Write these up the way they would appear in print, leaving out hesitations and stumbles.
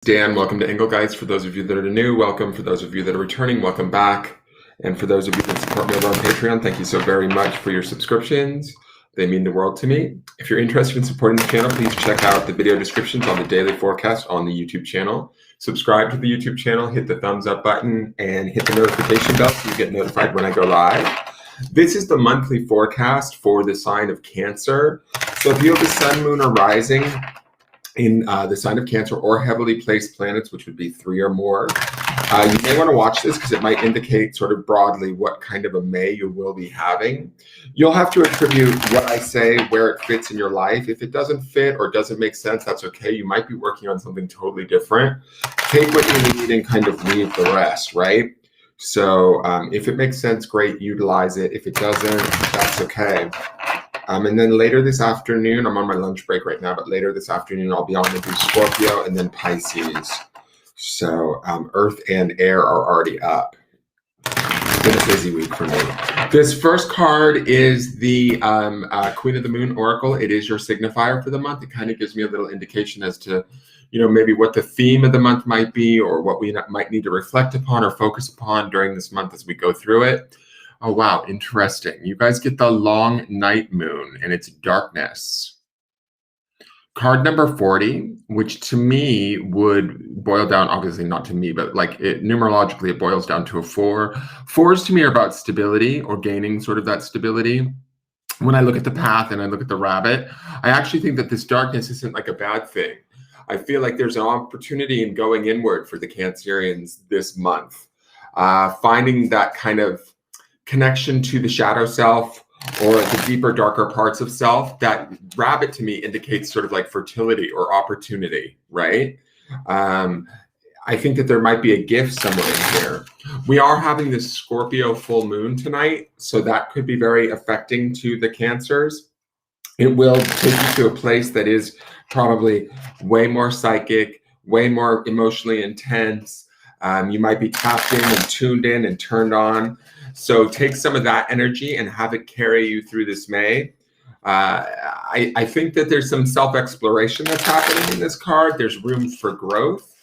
Dan, welcome to Angle Guys. For those of you that are new, welcome. For those of you that are returning, welcome back. And for those of you that support me over on Patreon, thank you so very much for your subscriptions. They mean the world to me. If you're interested in supporting the channel, please check out the video descriptions on the daily forecast on the YouTube channel. Subscribe to the YouTube channel, hit the thumbs up button, and hit the notification bell so you get notified when I go live. This is the monthly forecast for the sign of Cancer. So if you have the sun, moon, or rising in the sign of Cancer or heavily placed planets, which would be 3 or more, you may want to watch this because it might indicate sort of broadly what kind of a May you will be having. You'll have to attribute what I say where it fits in your life. If it doesn't fit or doesn't make sense, that's okay. You might be working on something totally different. Take what you need and kind of leave the rest, right? So if it makes sense, great, utilize it. If it doesn't, that's okay. And then later this afternoon, I'm on my lunch break right now, but later this afternoon, I'll be on to do Scorpio and then Pisces. So Earth and Air are already up. It's been a busy week for me. This first card is the Queen of the Moon Oracle. It is your signifier for the month. It kind of gives me a little indication as to, maybe what the theme of the month might be or what we might need to reflect upon or focus upon during this month as we go through it. Oh, wow. Interesting. You guys get the long night moon and its darkness. Card number 40, which to me would boil down, obviously not to me, but like numerologically, it boils down to a 4. 4s to me are about stability or gaining sort of that stability. When I look at the path and I look at the rabbit, I actually think that this darkness isn't like a bad thing. I feel like there's an opportunity in going inward for the Cancerians this month. Finding that kind of connection to the shadow self or the deeper, darker parts of self. That rabbit to me indicates sort of like fertility or opportunity, right? I think that there might be a gift somewhere in here. We are having this Scorpio full moon tonight, so that could be very affecting to the Cancers. It will take you to a place that is probably way more psychic, way more emotionally intense. You might be tapped in and tuned in and turned on. So take some of that energy and have it carry you through this May. I think that there's some self-exploration that's happening in this card. There's room for growth.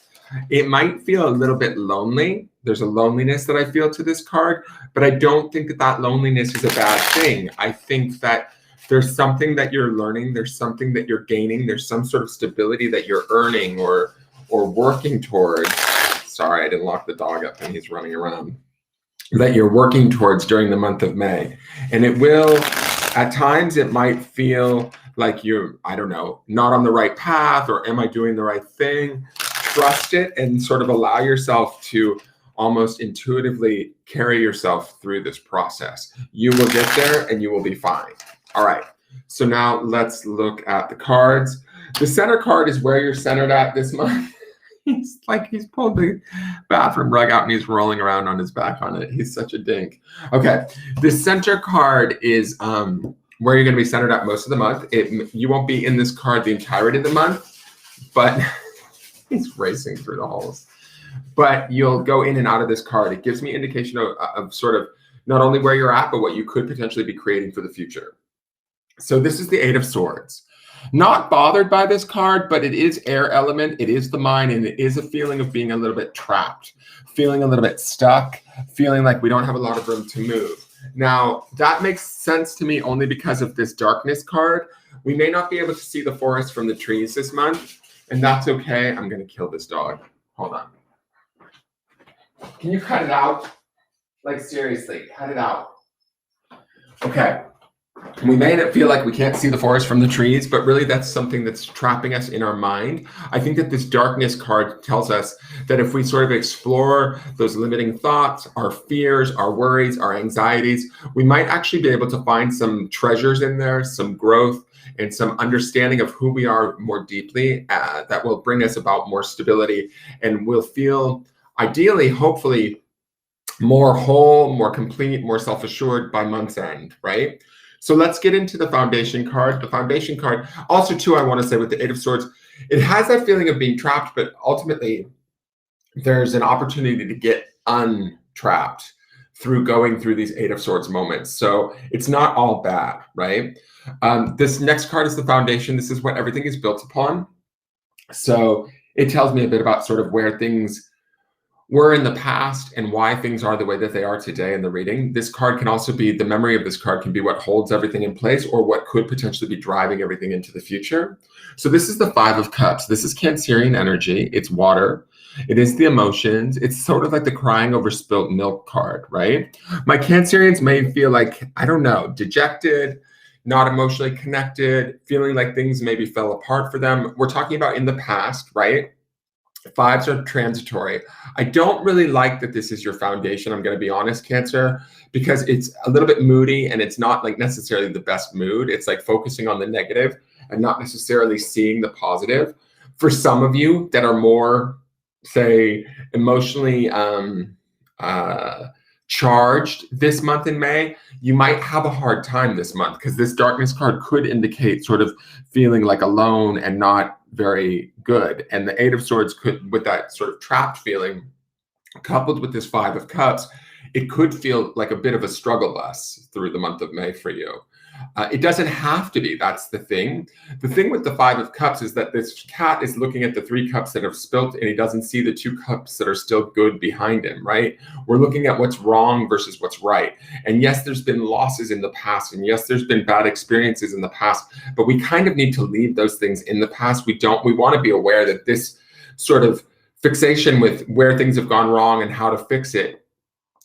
It might feel a little bit lonely. There's a loneliness that I feel to this card, but I don't think that that loneliness is a bad thing. I think that there's something that you're learning. There's something that you're gaining. There's some sort of stability that you're earning or working towards. Sorry, I didn't lock the dog up and he's running around. That you're working towards during the month of May. And it will, at times, it might feel like you're, I don't know, not on the right path or am I doing the right thing? Trust it and sort of allow yourself to almost intuitively carry yourself through this process. You will get there and you will be fine. All right, so now let's look at the cards. The center card is where you're centered at this month. He's pulled the bathroom rug out and he's rolling around on his back on it. He's such a dink. Okay, the center card is where you're going to be centered at most of the month. You won't be in this card the entirety of the month, but he's racing through the halls. But you'll go in and out of this card. It gives me indication of sort of not only where you're at, but what you could potentially be creating for the future. So this is the 8 of Swords. Not bothered by this card, but it is air element. It is the mind, and it is a feeling of being a little bit trapped, feeling a little bit stuck, feeling like we don't have a lot of room to move. Now, that makes sense to me only because of this darkness card. We may not be able to see the forest from the trees this month, and that's okay. I'm going to kill this dog. Hold on. Can you cut it out? Like, seriously, cut it out. Okay. We may feel like we can't see the forest from the trees, but really that's something that's trapping us in our mind. I think that this darkness card tells us that if we sort of explore those limiting thoughts, our fears, our worries, our anxieties, we might actually be able to find some treasures in there, some growth, and some understanding of who we are more deeply that will bring us about more stability. And we'll feel, ideally, hopefully, more whole, more complete, more self-assured by month's end, right? So let's get into the foundation card. The foundation card, also too, I want to say with the 8 of Swords, it has that feeling of being trapped, but ultimately there's an opportunity to get untrapped through going through these 8 of Swords moments. So it's not all bad, right? This next card is the foundation. This is what everything is built upon. So It tells me a bit about sort of where things were in the past and why things are the way that they are today in the reading. This card can also be, the memory of this card can be what holds everything in place or what could potentially be driving everything into the future. So this is the Five of Cups. This is Cancerian energy. It's water. It is the emotions. It's sort of like the crying over spilt milk card, right? My Cancerians may feel like, I don't know, dejected, not emotionally connected, feeling like things maybe fell apart for them. We're talking about in the past, right? Fives are transitory. I don't really like that this is your foundation. I'm going to be honest, Cancer, because it's a little bit moody and it's not like necessarily the best mood. It's like focusing on the negative and not necessarily seeing the positive. For some of you that are more, say, emotionally charged this month in May, you might have a hard time this month because this darkness card could indicate sort of feeling like alone and not very good. And the Eight of Swords could, with that sort of trapped feeling, coupled with this Five of Cups, it could feel like a bit of a struggle bus through the month of May for you. It doesn't have to be. That's the thing. The thing with the Five of Cups is that this cat is looking at the three cups that have spilt and he doesn't see the two cups that are still good behind him, right? We're looking at what's wrong versus what's right. And yes, there's been losses in the past. And yes, there's been bad experiences in the past, but we kind of need to leave those things in the past. We want to be aware that this sort of fixation with where things have gone wrong and how to fix it,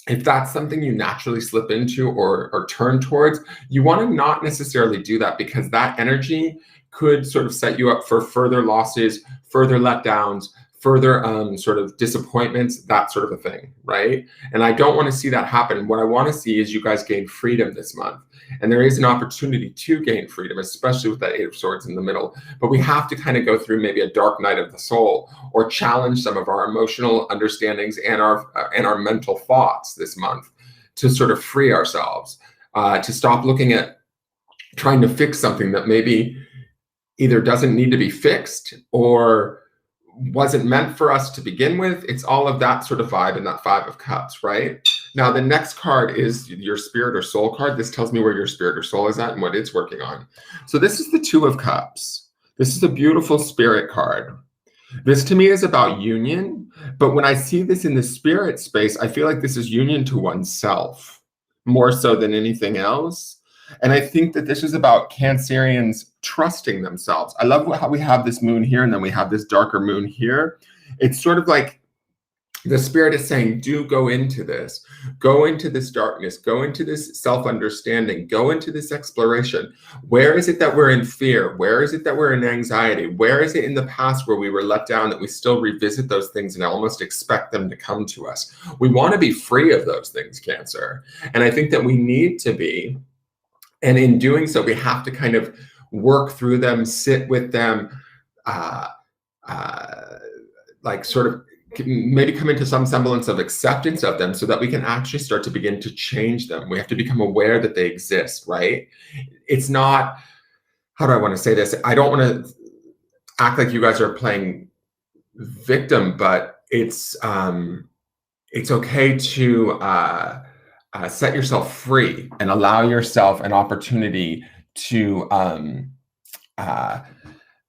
if that's something you naturally slip into or turn towards, you want to not necessarily do that because that energy could sort of set you up for further losses, further letdowns, further sort of disappointments, that sort of a thing, right? And I don't want to see that happen. What I want to see is you guys gain freedom this month. And there is an opportunity to gain freedom, especially with that Eight of Swords in the middle. But we have to kind of go through maybe a dark night of the soul or challenge some of our emotional understandings and our mental thoughts this month to sort of free ourselves, to stop looking at trying to fix something that maybe either doesn't need to be fixed or wasn't meant for us to begin with. It's all of that sort of vibe in that Five of Cups, right? Now, the next card is your spirit or soul card. This tells me where your spirit or soul is at and what it's working on. So this is the Two of Cups. This is a beautiful spirit card. This to me is about union, but when I see this in the spirit space, I feel like this is union to oneself more so than anything else. And I think that this is about Cancerians trusting themselves. I love how we have this moon here and then we have this darker moon here. It's sort of like the spirit is saying, do go into this darkness, go into this self-understanding, go into this exploration. Where is it that we're in fear? Where is it that we're in anxiety? Where is it in the past where we were let down that we still revisit those things and almost expect them to come to us? We want to be free of those things, Cancer. And I think that we need to be. And in doing so, we have to kind of work through them, sit with them, like sort of maybe come into some semblance of acceptance of them so that we can actually start to begin to change them. We have to become aware that they exist, right? It's not, how do I want to say this? I don't want to act like you guys are playing victim, but it's okay to set yourself free and allow yourself an opportunity to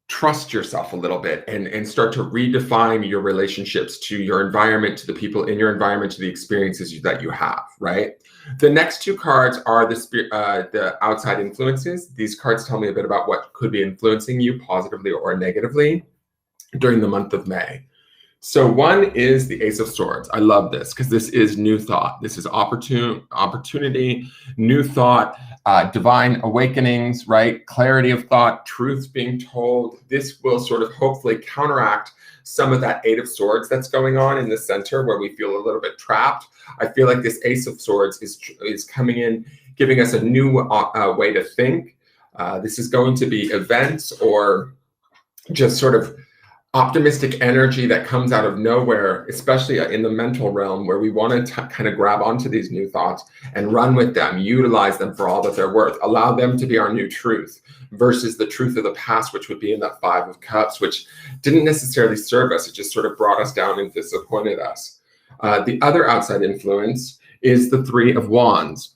trust yourself a little bit and start to redefine your relationships to your environment, to the people in your environment, to the experiences that you have, right? The next two cards are the outside influences. These cards tell me a bit about what could be influencing you positively or negatively during the month of May. So one is the Ace of Swords. I love this because this is new thought. This is opportunity, new thought, divine awakenings, right? Clarity of thought, truths being told. This will sort of hopefully counteract some of that Eight of Swords that's going on in the center where we feel a little bit trapped. I feel like this Ace of Swords is coming in, giving us a new way to think. This is going to be events or just sort of optimistic energy that comes out of nowhere, especially in the mental realm, where we want to kind of grab onto these new thoughts and run with them, utilize them for all that they're worth, allow them to be our new truth versus the truth of the past, which would be in that Five of Cups, which didn't necessarily serve us. It just sort of brought us down and disappointed us. The other outside influence is the Three of Wands.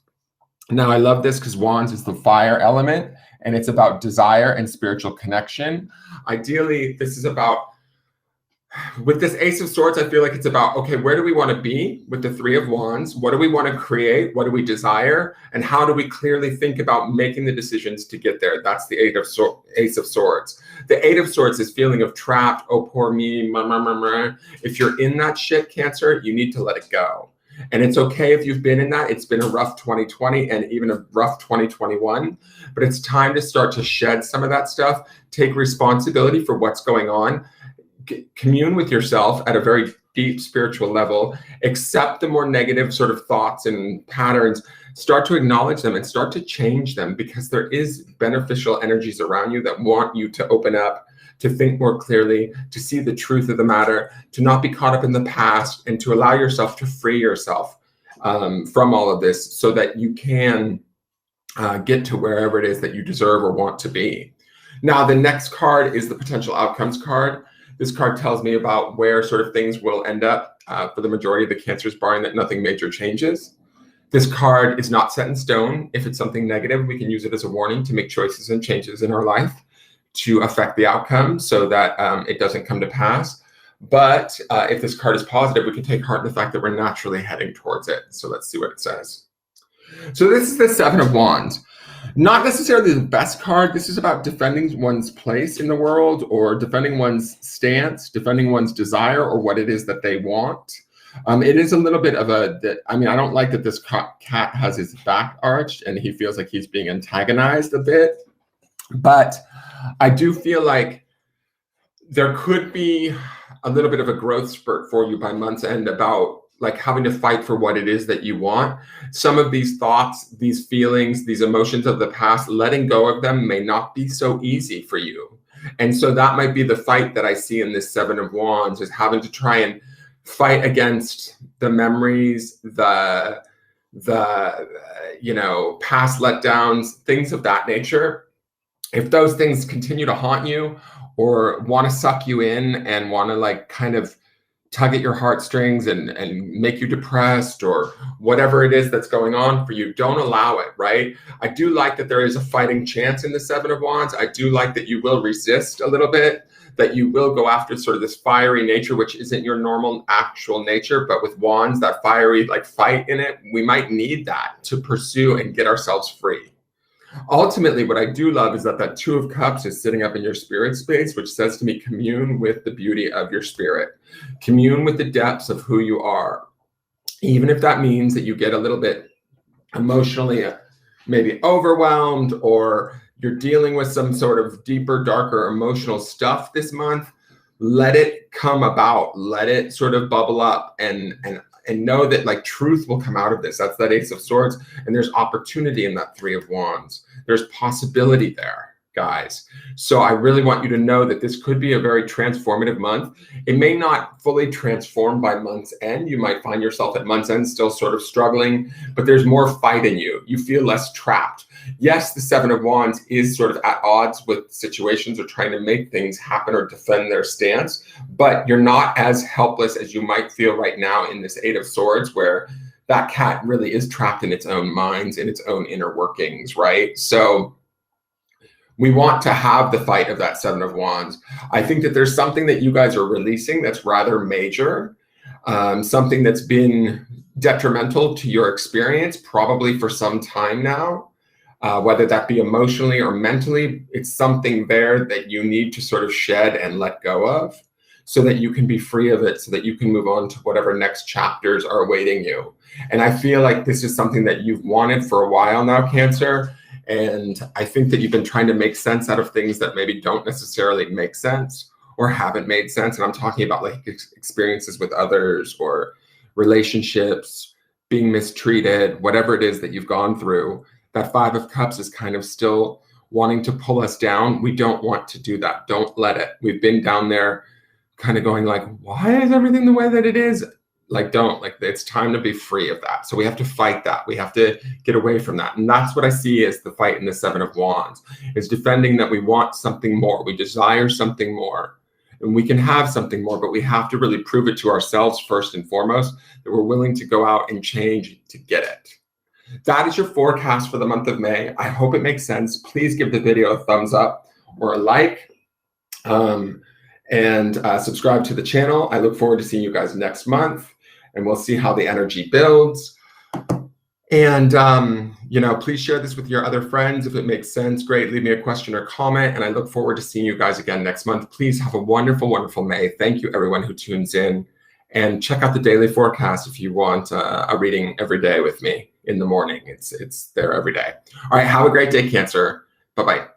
Now, I love this because Wands is the fire element, and it's about desire and spiritual connection. Ideally, this is about With this Ace of Swords, I feel like it's about, okay, where do we want to be with the Three of Wands? What do we want to create? What do we desire? And how do we clearly think about making the decisions to get there? That's the Ace of Swords. The Eight of Swords is feeling of trapped, oh, poor me, If you're in that shit, Cancer, you need to let it go. And it's okay if you've been in that. It's been a rough 2020 and even a rough 2021, but it's time to start to shed some of that stuff, take responsibility for what's going on, commune with yourself at a very deep spiritual level, accept the more negative sort of thoughts and patterns, start to acknowledge them and start to change them, because there is beneficial energies around you that want you to open up, to think more clearly, to see the truth of the matter, to not be caught up in the past, and to allow yourself to free yourself from all of this so that you can get to wherever it is that you deserve or want to be. Now, the next card is the potential outcomes card. This card tells me about where sort of things will end up for the majority of the Cancers, barring that nothing major changes. This card is not set in stone. If it's something negative, we can use it as a warning to make choices and changes in our life to affect the outcome so that it doesn't come to pass. But if this card is positive, we can take heart in the fact that we're naturally heading towards it. So let's see what it says. So this is the Seven of Wands. Not necessarily the best card. This is about defending one's place in the world, or defending one's stance, defending one's desire, or what it is that they want. It is a little bit of I don't like that this cat has his back arched and he feels like he's being antagonized a bit. But I do feel like there could be a little bit of a growth spurt for you by month's end about like having to fight for what it is that you want. Some of these thoughts, these feelings, these emotions of the past, letting go of them may not be so easy for you. And so that might be the fight that I see in this Seven of Wands, is having to try and fight against the memories, the past letdowns, things of that nature. If those things continue to haunt you or want to suck you in and want to like kind of tug at your heartstrings and make you depressed or whatever it is that's going on for you, don't allow it, right? I do like that there is a fighting chance in the Seven of Wands. I do like that you will resist a little bit, that you will go after sort of this fiery nature, which isn't your normal actual nature, but with wands, that fiery like fight in it, we might need that to pursue and get ourselves free. Ultimately, what I do love is that Two of Cups is sitting up in your spirit space, which says to me, commune with the beauty of your spirit. Commune with the depths of who you are. Even if that means that you get a little bit emotionally maybe overwhelmed, or you're dealing with some sort of deeper, darker emotional stuff this month, let it come about. Let it sort of bubble up and know that like truth will come out of this. That's that Ace of Swords. And there's opportunity in that Three of Wands. There's possibility there, guys. So I really want you to know that this could be a very transformative month. It may not fully transform by month's end. You might find yourself at month's end still sort of struggling, but there's more fight in you. You feel less trapped. Yes, the Seven of Wands is sort of at odds with situations or trying to make things happen or defend their stance, but you're not as helpless as you might feel right now in this Eight of Swords, where that cat really is trapped in its own minds, in its own inner workings, right? So we want to have the fight of that Seven of Wands. I think that there's something that you guys are releasing that's rather major, something that's been detrimental to your experience probably for some time now. Whether that be emotionally or mentally, it's something there that you need to sort of shed and let go of so that you can be free of it, so that you can move on to whatever next chapters are awaiting you. And I feel like this is something that you've wanted for a while now, Cancer. And I think that you've been trying to make sense out of things that maybe don't necessarily make sense or haven't made sense. And I'm talking about like experiences with others or relationships, being mistreated, whatever it is that you've gone through. That Five of Cups is kind of still wanting to pull us down. We don't want to do that. Don't let it. We've been down there kind of going like, why is everything the way that it is? Like, don't. Like, it's time to be free of that. So we have to fight that. We have to get away from that. And that's what I see as the fight in the Seven of Wands, is defending that we want something more. We desire something more. And we can have something more, but we have to really prove it to ourselves first and foremost that we're willing to go out and change to get it. That is your forecast for the month of May. I hope it makes sense. Please give the video a thumbs up or a like. and subscribe to the channel. I look forward to seeing you guys next month, and we'll see how the energy builds. And, please share this with your other friends if it makes sense. Great. Leave me a question or comment. And I look forward to seeing you guys again next month. Please have a wonderful, wonderful May. Thank you, everyone who tunes in. And check out the daily forecast if you want a reading every day with me in the morning. It's there every day. All right. Have a great day, Cancer. Bye-bye.